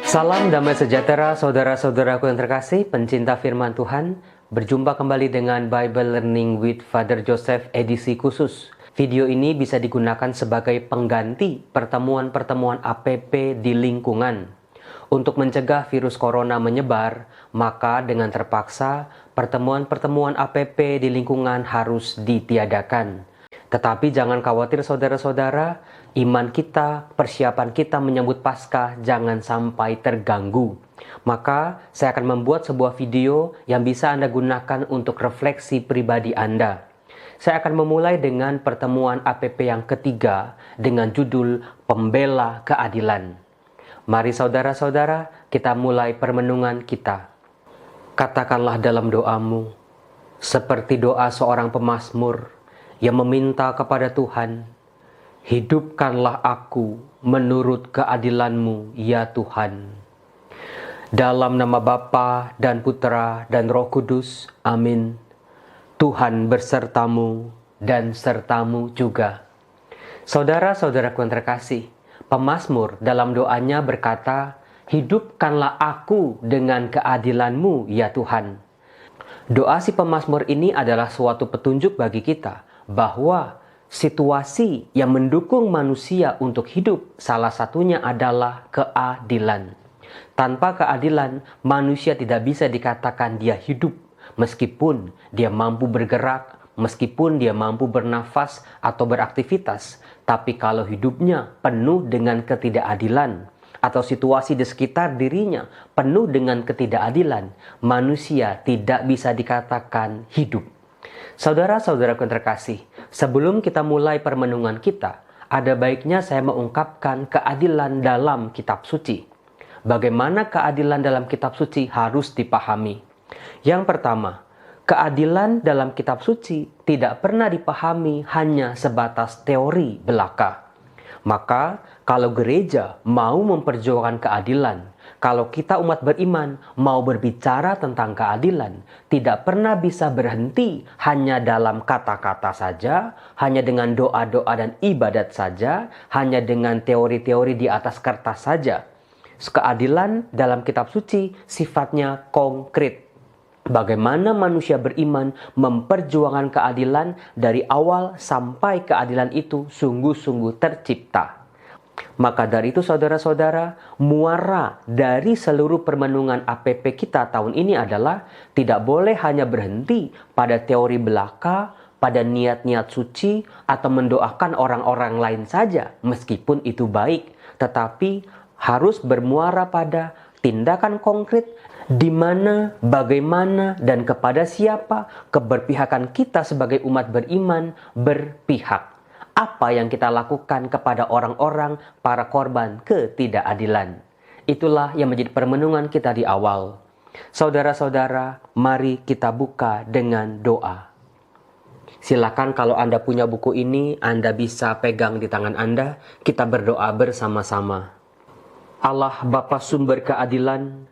Salam damai sejahtera saudara-saudaraku yang terkasih, pencinta firman Tuhan. Berjumpa kembali dengan Bible Learning with Father Joseph edisi khusus. Video ini bisa digunakan sebagai pengganti pertemuan-pertemuan APP di lingkungan. Untuk mencegah virus corona menyebar, maka dengan terpaksa pertemuan-pertemuan APP di lingkungan harus ditiadakan. Tetapi jangan khawatir saudara-saudara, iman kita, persiapan kita menyambut Paskah jangan sampai terganggu. Maka saya akan membuat sebuah video yang bisa Anda gunakan untuk refleksi pribadi Anda. Saya akan memulai dengan pertemuan APP yang ketiga dengan judul Pembela Keadilan. Mari saudara-saudara, kita mulai permenungan kita. Katakanlah dalam doamu, seperti doa seorang pemazmur yang meminta kepada Tuhan, hidupkanlah aku menurut keadilan-Mu, ya Tuhan. Dalam nama Bapa dan Putra dan Roh Kudus, amin. Tuhan bersertamu dan sertamu juga. Saudara-saudaraku yang terkasih, pemazmur dalam doanya berkata, hidupkanlah aku dengan keadilan-Mu, ya Tuhan. Doa si pemazmur ini adalah suatu petunjuk bagi kita bahwa situasi yang mendukung manusia untuk hidup salah satunya adalah keadilan. Tanpa keadilan, manusia tidak bisa dikatakan dia hidup meskipun dia mampu bergerak, meskipun dia mampu bernafas atau beraktivitas. Tapi kalau hidupnya penuh dengan ketidakadilan atau situasi di sekitar dirinya penuh dengan ketidakadilan, manusia tidak bisa dikatakan hidup. Saudara-saudaraku yang terkasih, sebelum kita mulai permenungan kita, ada baiknya saya mengungkapkan keadilan dalam kitab suci. Bagaimana keadilan dalam kitab suci harus dipahami. Yang pertama, keadilan dalam kitab suci tidak pernah dipahami hanya sebatas teori belaka. Maka, kalau gereja mau memperjuangkan keadilan, kalau kita umat beriman mau berbicara tentang keadilan, tidak pernah bisa berhenti hanya dalam kata-kata saja, hanya dengan doa-doa dan ibadat saja, hanya dengan teori-teori di atas kertas saja. Keadilan dalam kitab suci sifatnya konkret. Bagaimana manusia beriman memperjuangkan keadilan dari awal sampai keadilan itu sungguh-sungguh tercipta. Maka dari itu saudara-saudara, muara dari seluruh permenungan APP kita tahun ini adalah tidak boleh hanya berhenti pada teori belaka, pada niat-niat suci, atau mendoakan orang-orang lain saja, meskipun itu baik. Tetapi harus bermuara pada tindakan konkret, di mana, bagaimana, dan kepada siapa keberpihakan kita sebagai umat beriman berpihak. Apa yang kita lakukan kepada orang-orang para korban ketidakadilan. Itulah yang menjadi permenungan kita di awal. Saudara-saudara, mari kita buka dengan doa. Silakan kalau Anda punya buku ini, Anda bisa pegang di tangan Anda. Kita berdoa bersama-sama. Allah Bapa sumber keadilan,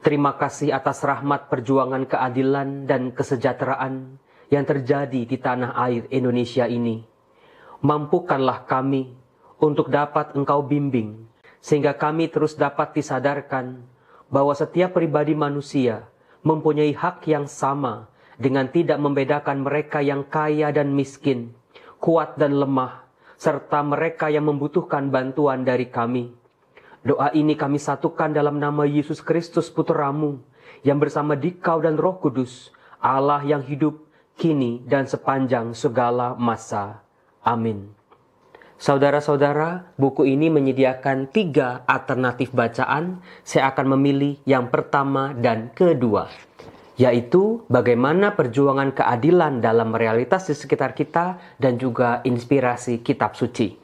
terima kasih atas rahmat perjuangan keadilan dan kesejahteraan yang terjadi di tanah air Indonesia ini. Mampukanlah kami untuk dapat Engkau bimbing, sehingga kami terus dapat disadarkan bahwa setiap pribadi manusia mempunyai hak yang sama dengan tidak membedakan mereka yang kaya dan miskin, kuat dan lemah, serta mereka yang membutuhkan bantuan dari kami. Doa ini kami satukan dalam nama Yesus Kristus Putramu, yang bersama Dikau dan Roh Kudus, Allah yang hidup, kini dan sepanjang segala masa. Amin. Saudara-saudara, buku ini menyediakan 3 alternatif bacaan. Saya akan memilih yang pertama dan kedua, yaitu bagaimana perjuangan keadilan dalam realitas di sekitar kita dan juga inspirasi kitab suci.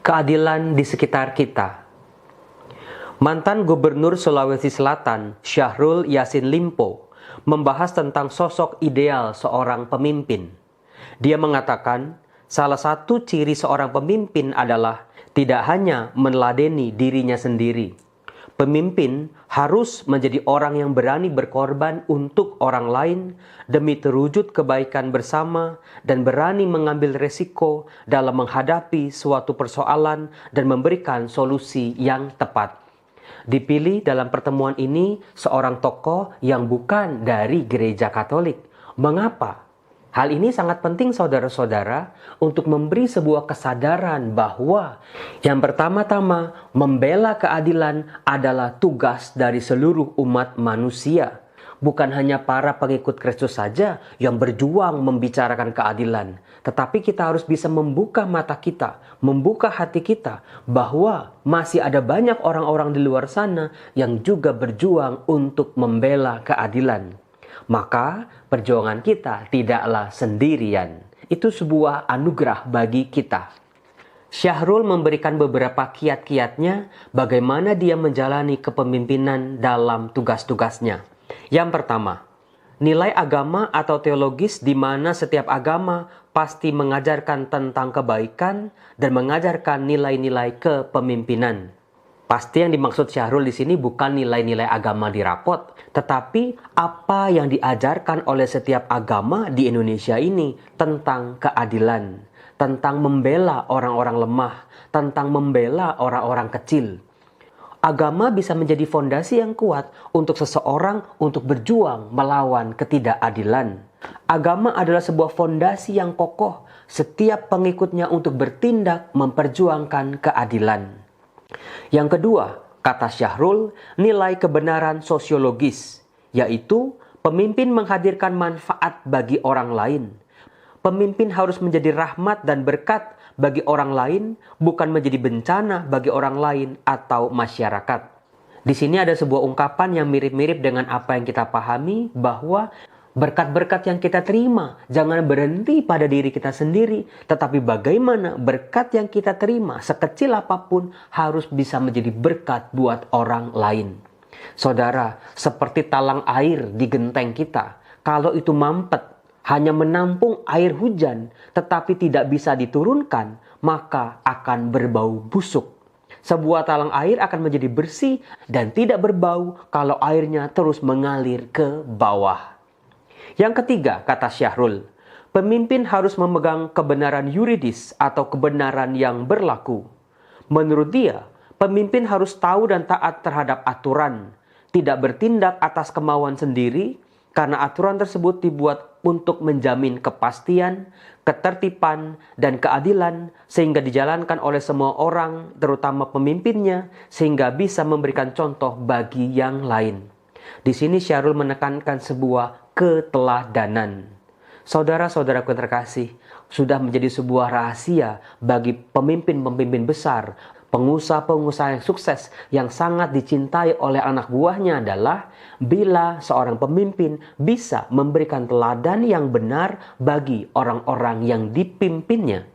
Keadilan di sekitar kita. Mantan Gubernur Sulawesi Selatan, Syahrul Yassin Limpo, membahas tentang sosok ideal seorang pemimpin. Dia mengatakan, salah satu ciri seorang pemimpin adalah tidak hanya meneladani dirinya sendiri. Pemimpin harus menjadi orang yang berani berkorban untuk orang lain demi terwujud kebaikan bersama dan berani mengambil resiko dalam menghadapi suatu persoalan dan memberikan solusi yang tepat. Dipilih dalam pertemuan ini seorang tokoh yang bukan dari gereja Katolik. Mengapa? Hal ini sangat penting saudara-saudara untuk memberi sebuah kesadaran bahwa yang pertama-tama membela keadilan adalah tugas dari seluruh umat manusia. Bukan hanya para pengikut Kristus saja yang berjuang membicarakan keadilan, tetapi kita harus bisa membuka mata kita, membuka hati kita bahwa masih ada banyak orang-orang di luar sana yang juga berjuang untuk membela keadilan. Maka perjuangan kita tidaklah sendirian. Itu sebuah anugerah bagi kita. Syahrul memberikan beberapa kiat-kiatnya bagaimana dia menjalani kepemimpinan dalam tugas-tugasnya. Yang pertama, nilai agama atau teologis di mana setiap agama pasti mengajarkan tentang kebaikan dan mengajarkan nilai-nilai kepemimpinan. Pasti yang dimaksud Syahrul di sini bukan nilai-nilai agama di rapot, tetapi apa yang diajarkan oleh setiap agama di Indonesia ini tentang keadilan, tentang membela orang-orang lemah, tentang membela orang-orang kecil. Agama bisa menjadi fondasi yang kuat untuk seseorang untuk berjuang melawan ketidakadilan. Agama adalah sebuah fondasi yang kokoh setiap pengikutnya untuk bertindak memperjuangkan keadilan. Yang kedua, kata Syahrul, nilai kebenaran sosiologis, yaitu pemimpin menghadirkan manfaat bagi orang lain. Pemimpin harus menjadi rahmat dan berkat bagi orang lain, bukan menjadi bencana bagi orang lain atau masyarakat. Di sini ada sebuah ungkapan yang mirip-mirip dengan apa yang kita pahami, bahwa berkat-berkat yang kita terima jangan berhenti pada diri kita sendiri, tetapi bagaimana berkat yang kita terima sekecil apapun harus bisa menjadi berkat buat orang lain. Saudara, seperti talang air di genteng kita, kalau itu mampet, hanya menampung air hujan tetapi tidak bisa diturunkan, maka akan berbau busuk. Sebuah talang air akan menjadi bersih dan tidak berbau kalau airnya terus mengalir ke bawah. Yang ketiga, kata Syahrul, pemimpin harus memegang kebenaran yuridis atau kebenaran yang berlaku. Menurut dia, pemimpin harus tahu dan taat terhadap aturan, tidak bertindak atas kemauan sendiri, karena aturan tersebut dibuat untuk menjamin kepastian, ketertiban, dan keadilan, sehingga dijalankan oleh semua orang, terutama pemimpinnya, sehingga bisa memberikan contoh bagi yang lain. Di sini Syahrul menekankan sebuah keteladanan. Saudara-saudaraku yang terkasih, sudah menjadi sebuah rahasia bagi pemimpin-pemimpin besar, pengusaha-pengusaha yang sukses yang sangat dicintai oleh anak buahnya adalah bila seorang pemimpin bisa memberikan teladan yang benar bagi orang-orang yang dipimpinnya.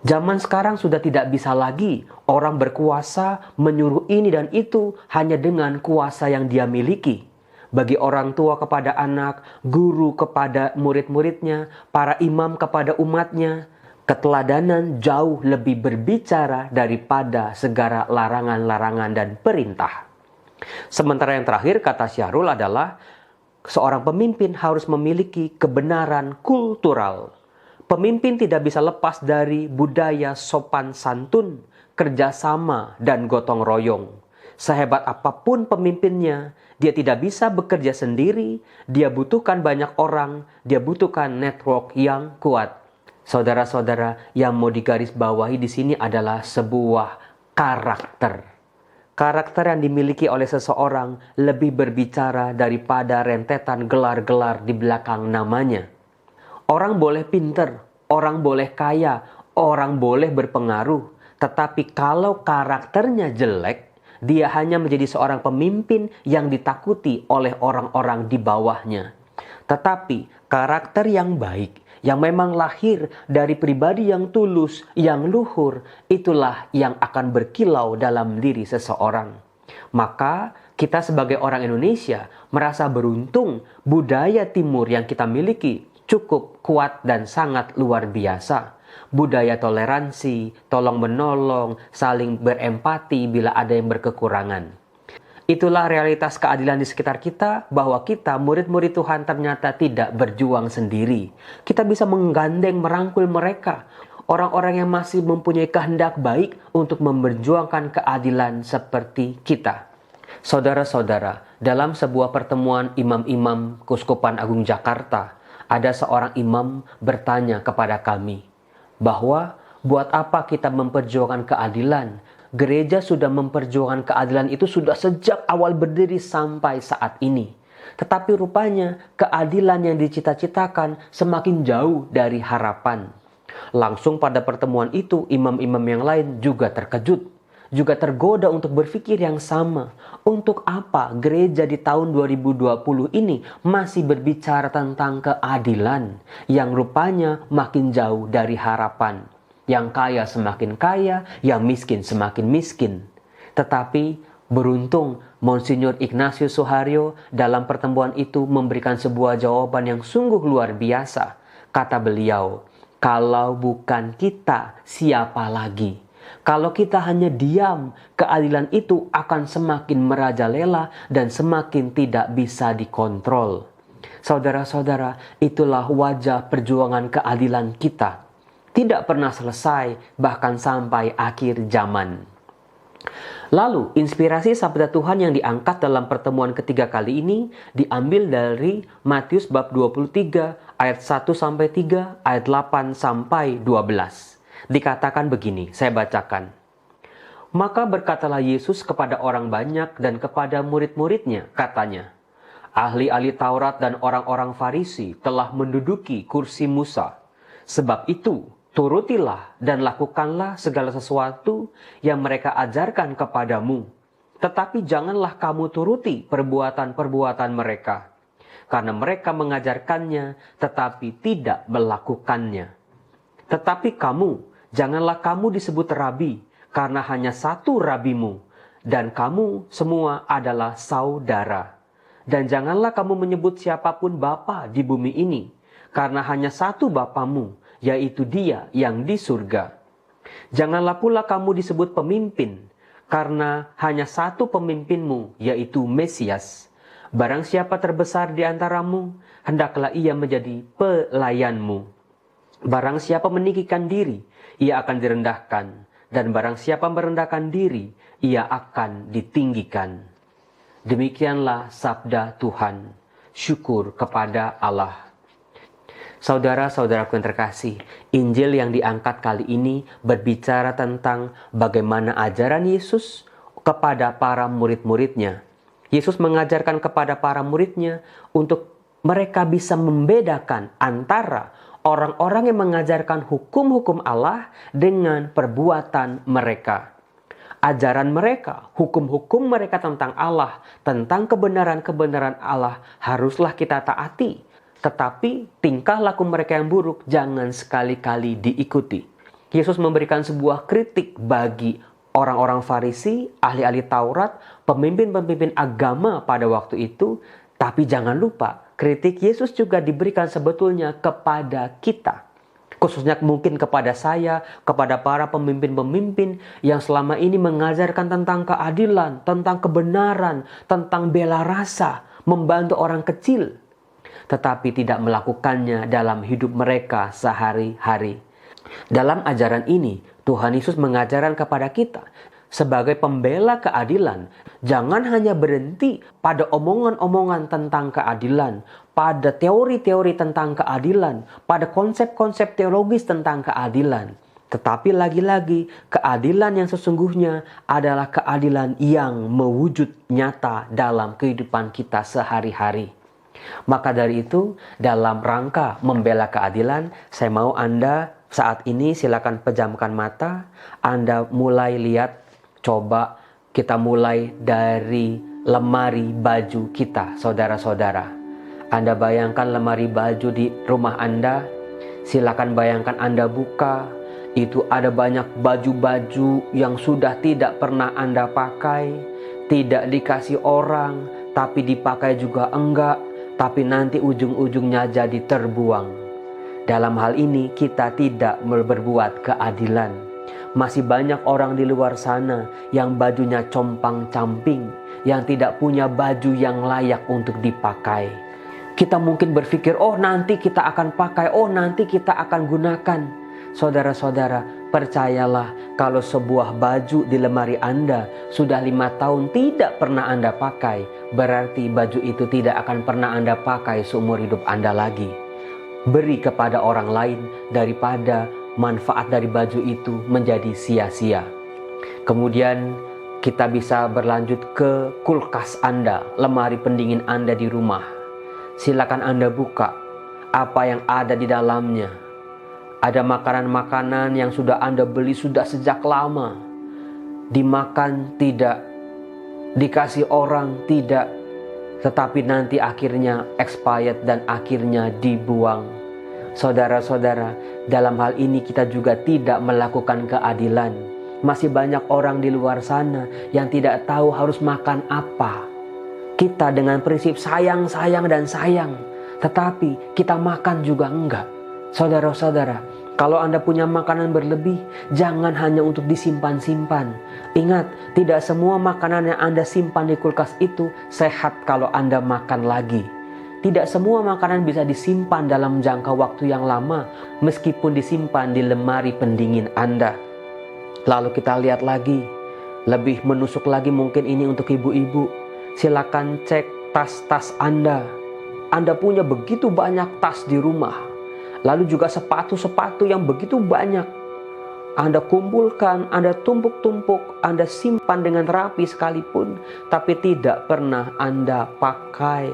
Zaman sekarang sudah tidak bisa lagi orang berkuasa menyuruh ini dan itu hanya dengan kuasa yang dia miliki. Bagi orang tua kepada anak, guru kepada murid-muridnya, para imam kepada umatnya, keteladanan jauh lebih berbicara daripada segala larangan-larangan dan perintah. Sementara yang terakhir, kata Syahrul adalah seorang pemimpin harus memiliki kebenaran kultural. Pemimpin tidak bisa lepas dari budaya sopan santun, kerjasama, dan gotong royong. Sehebat apapun pemimpinnya, dia tidak bisa bekerja sendiri, dia butuhkan banyak orang, dia butuhkan network yang kuat. Saudara-saudara, yang mau digarisbawahi di sini adalah sebuah karakter. Karakter yang dimiliki oleh seseorang lebih berbicara daripada rentetan gelar-gelar di belakang namanya. Orang boleh pinter, orang boleh kaya, orang boleh berpengaruh, tetapi kalau karakternya jelek, dia hanya menjadi seorang pemimpin yang ditakuti oleh orang-orang di bawahnya. Tetapi karakter yang baik, yang memang lahir dari pribadi yang tulus, yang luhur, itulah yang akan berkilau dalam diri seseorang. Maka kita sebagai orang Indonesia merasa beruntung budaya timur yang kita miliki cukup kuat dan sangat luar biasa. Budaya toleransi, tolong-menolong, saling berempati bila ada yang berkekurangan. Itulah realitas keadilan di sekitar kita, bahwa kita murid-murid Tuhan ternyata tidak berjuang sendiri. Kita bisa menggandeng, merangkul mereka, orang-orang yang masih mempunyai kehendak baik untuk memperjuangkan keadilan seperti kita. Saudara-saudara, dalam sebuah pertemuan imam-imam Keuskupan Agung Jakarta, ada seorang imam bertanya kepada kami bahwa buat apa kita memperjuangkan keadilan? Gereja sudah memperjuangkan keadilan itu sudah sejak awal berdiri sampai saat ini. Tetapi rupanya keadilan yang dicita-citakan semakin jauh dari harapan. Langsung pada pertemuan itu, imam-imam yang lain juga terkejut, juga tergoda untuk berpikir yang sama. Untuk apa gereja di tahun 2020 ini masih berbicara tentang keadilan yang rupanya makin jauh dari harapan? Yang kaya semakin kaya, yang miskin semakin miskin. Tetapi beruntung Monsinyur Ignatius Suharyo dalam pertemuan itu memberikan sebuah jawaban yang sungguh luar biasa. Kata beliau, "Kalau bukan kita, siapa lagi?" Kalau kita hanya diam, keadilan itu akan semakin merajalela dan semakin tidak bisa dikontrol. Saudara-saudara, itulah wajah perjuangan keadilan kita. Tidak pernah selesai, bahkan sampai akhir zaman. Lalu, inspirasi sabda Tuhan yang diangkat dalam pertemuan ketiga kali ini diambil dari Matius bab 23 ayat 1-3, ayat 8-12. Dikatakan begini, saya bacakan. Maka berkatalah Yesus kepada orang banyak dan kepada murid-muridnya, katanya, ahli-ahli Taurat dan orang-orang Farisi telah menduduki kursi Musa. Sebab itu, turutilah dan lakukanlah segala sesuatu yang mereka ajarkan kepadamu. Tetapi janganlah kamu turuti perbuatan-perbuatan mereka, karena mereka mengajarkannya tetapi tidak melakukannya. Tetapi janganlah kamu disebut rabi, karena hanya satu rabimu, dan kamu semua adalah saudara. Dan janganlah kamu menyebut siapapun bapa di bumi ini, karena hanya satu bapamu, yaitu Dia yang di surga. Janganlah pula kamu disebut pemimpin, karena hanya satu pemimpinmu, yaitu Mesias. Barang siapa terbesar di antaramu, hendaklah ia menjadi pelayanmu. Barang siapa meninggikan diri, ia akan direndahkan. Dan barang siapa merendahkan diri, ia akan ditinggikan. Demikianlah sabda Tuhan. Syukur kepada Allah. Saudara-saudaraku yang terkasih, Injil yang diangkat kali ini berbicara tentang bagaimana ajaran Yesus kepada para murid-muridnya. Yesus mengajarkan kepada para muridnya untuk mereka bisa membedakan antara orang-orang yang mengajarkan hukum-hukum Allah dengan perbuatan mereka. Ajaran mereka, hukum-hukum mereka tentang Allah, tentang kebenaran-kebenaran Allah haruslah kita taati. Tetapi tingkah laku mereka yang buruk jangan sekali-kali diikuti. Yesus memberikan sebuah kritik bagi orang-orang Farisi, ahli-ahli Taurat, pemimpin-pemimpin agama pada waktu itu. Tapi jangan lupa, kritik Yesus juga diberikan sebetulnya kepada kita. Khususnya mungkin kepada saya, kepada para pemimpin-pemimpin yang selama ini mengajarkan tentang keadilan, tentang kebenaran, tentang bela rasa, membantu orang kecil. Tetapi tidak melakukannya dalam hidup mereka sehari-hari. Dalam ajaran ini, Tuhan Yesus mengajarkan kepada kita, sebagai pembela keadilan, jangan hanya berhenti pada omongan-omongan tentang keadilan, pada teori-teori tentang keadilan, pada konsep-konsep teologis tentang keadilan. Tetapi lagi-lagi, keadilan yang sesungguhnya adalah keadilan yang mewujud nyata dalam kehidupan kita sehari-hari. Maka dari itu, dalam rangka membela keadilan, saya mau Anda saat ini silakan pejamkan mata, Anda mulai lihat. Coba kita mulai dari lemari baju kita, saudara-saudara. Anda bayangkan lemari baju di rumah Anda. Silakan bayangkan Anda buka. Itu ada banyak baju-baju yang sudah tidak pernah Anda pakai. Tidak dikasih orang, tapi dipakai juga enggak. Tapi nanti ujung-ujungnya jadi terbuang. Dalam hal ini kita tidak berbuat keadilan. Masih banyak orang di luar sana yang bajunya compang-camping, yang tidak punya baju yang layak untuk dipakai. Kita mungkin berpikir, oh nanti kita akan pakai, oh nanti kita akan gunakan. Saudara-saudara, Percayalah, kalau sebuah baju di lemari Anda sudah 5 tahun tidak pernah Anda pakai, berarti baju itu tidak akan pernah Anda pakai seumur hidup Anda lagi. Beri kepada orang lain daripada manfaat dari baju itu menjadi sia-sia. Kemudian kita bisa berlanjut ke kulkas Anda, lemari pendingin Anda di rumah. Silakan Anda buka apa yang ada di dalamnya. Ada makanan-makanan yang sudah Anda beli sudah sejak lama. Dimakan tidak, dikasih orang tidak, tetapi nanti akhirnya expired dan akhirnya dibuang. Saudara-saudara, dalam hal ini kita juga tidak melakukan keadilan. Masih banyak orang di luar sana yang tidak tahu harus makan apa. Kita dengan prinsip sayang, sayang, dan sayang, tetapi kita makan juga enggak. Saudara-saudara, kalau Anda punya makanan berlebih, jangan hanya untuk disimpan-simpan. Ingat, tidak semua makanan yang Anda simpan di kulkas itu sehat kalau Anda makan lagi. Tidak semua makanan bisa disimpan dalam jangka waktu yang lama, meskipun disimpan di lemari pendingin Anda. Lalu kita lihat lagi, lebih menusuk lagi mungkin ini untuk ibu-ibu. Silakan cek tas-tas Anda. Anda punya begitu banyak tas di rumah. Lalu juga sepatu-sepatu yang begitu banyak. Anda kumpulkan, Anda tumpuk-tumpuk, Anda simpan dengan rapi sekalipun, tapi tidak pernah Anda pakai.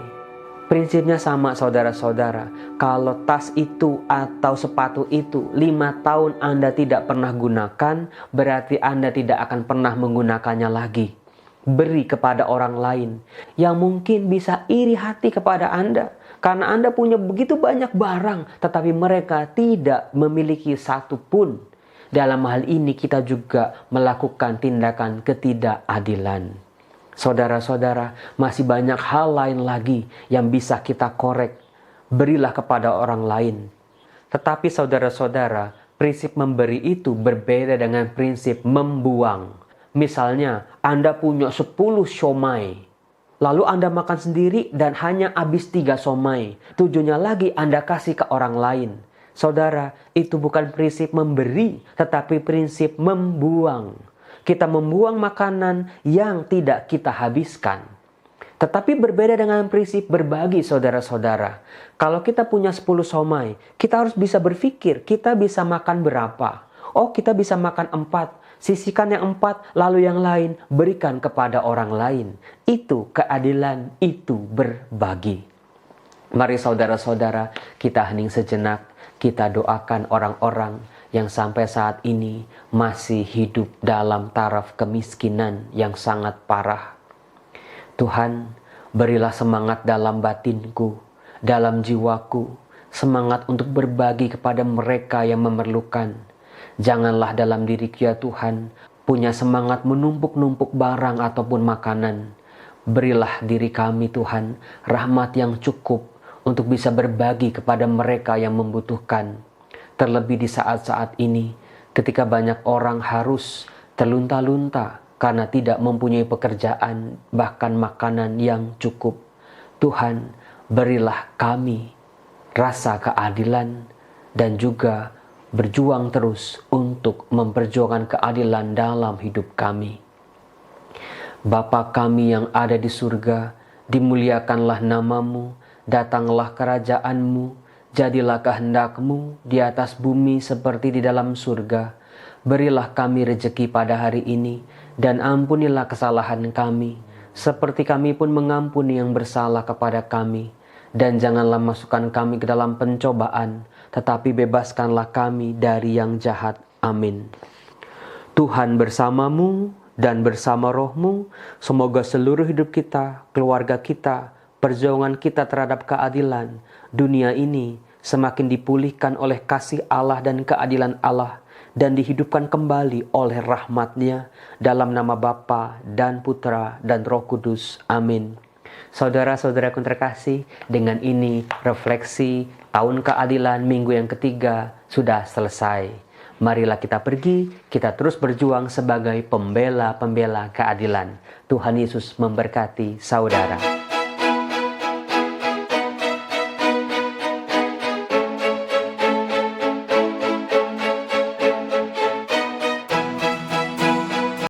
Prinsipnya sama saudara-saudara. Kalau tas itu atau sepatu itu 5 tahun Anda tidak pernah gunakan, berarti Anda tidak akan pernah menggunakannya lagi. Beri kepada orang lain yang mungkin bisa iri hati kepada Anda. Karena Anda punya begitu banyak barang, tetapi mereka tidak memiliki satu pun. Dalam hal ini kita juga melakukan tindakan ketidakadilan. Saudara-saudara, masih banyak hal lain lagi yang bisa kita korek. Berilah kepada orang lain. Tetapi saudara-saudara, prinsip memberi itu berbeda dengan prinsip membuang. Misalnya, Anda punya 10 siomay. Lalu Anda makan sendiri dan hanya habis 3 somai. Tujuannya lagi Anda kasih ke orang lain. Saudara, itu bukan prinsip memberi, tetapi prinsip membuang. Kita membuang makanan yang tidak kita habiskan. Tetapi berbeda dengan prinsip berbagi, saudara-saudara. Kalau kita punya 10 somai, kita harus bisa berpikir, kita bisa makan berapa? Oh, kita bisa makan 4. Sisihkan yang 4, lalu yang lain berikan kepada orang lain. Itu keadilan, itu berbagi. Mari saudara-saudara, kita hening sejenak. Kita doakan orang-orang yang sampai saat ini masih hidup dalam taraf kemiskinan yang sangat parah. Tuhan, berilah semangat dalam batinku, dalam jiwaku, semangat untuk berbagi kepada mereka yang memerlukan. Janganlah dalam diriku ya Tuhan punya semangat menumpuk-numpuk barang ataupun makanan. Berilah diri kami Tuhan rahmat yang cukup untuk bisa berbagi kepada mereka yang membutuhkan. Terlebih di saat-saat ini ketika banyak orang harus terlunta-lunta karena tidak mempunyai pekerjaan bahkan makanan yang cukup. Tuhan, berilah kami rasa keadilan dan juga berjuang terus untuk memperjuangkan keadilan dalam hidup kami. Bapa kami yang ada di surga, dimuliakanlah namamu, datanglah kerajaanmu, jadilah kehendakmu di atas bumi seperti di dalam surga. Berilah kami rejeki pada hari ini, dan ampunilah kesalahan kami, seperti kami pun mengampuni yang bersalah kepada kami. Dan janganlah masukkan kami ke dalam pencobaan, tetapi bebaskanlah kami dari yang jahat. Amin. Tuhan bersamamu dan bersama rohmu. Semoga seluruh hidup kita, keluarga kita, perjuangan kita terhadap keadilan dunia ini semakin dipulihkan oleh kasih Allah dan keadilan Allah, dan dihidupkan kembali oleh rahmat-Nya dalam nama Bapa dan Putra dan Roh Kudus. Amin. Saudara-saudaraku terkasih, dengan ini refleksi tahun keadilan minggu yang ketiga sudah selesai. Marilah kita pergi, kita terus berjuang sebagai pembela-pembela keadilan. Tuhan Yesus memberkati saudara.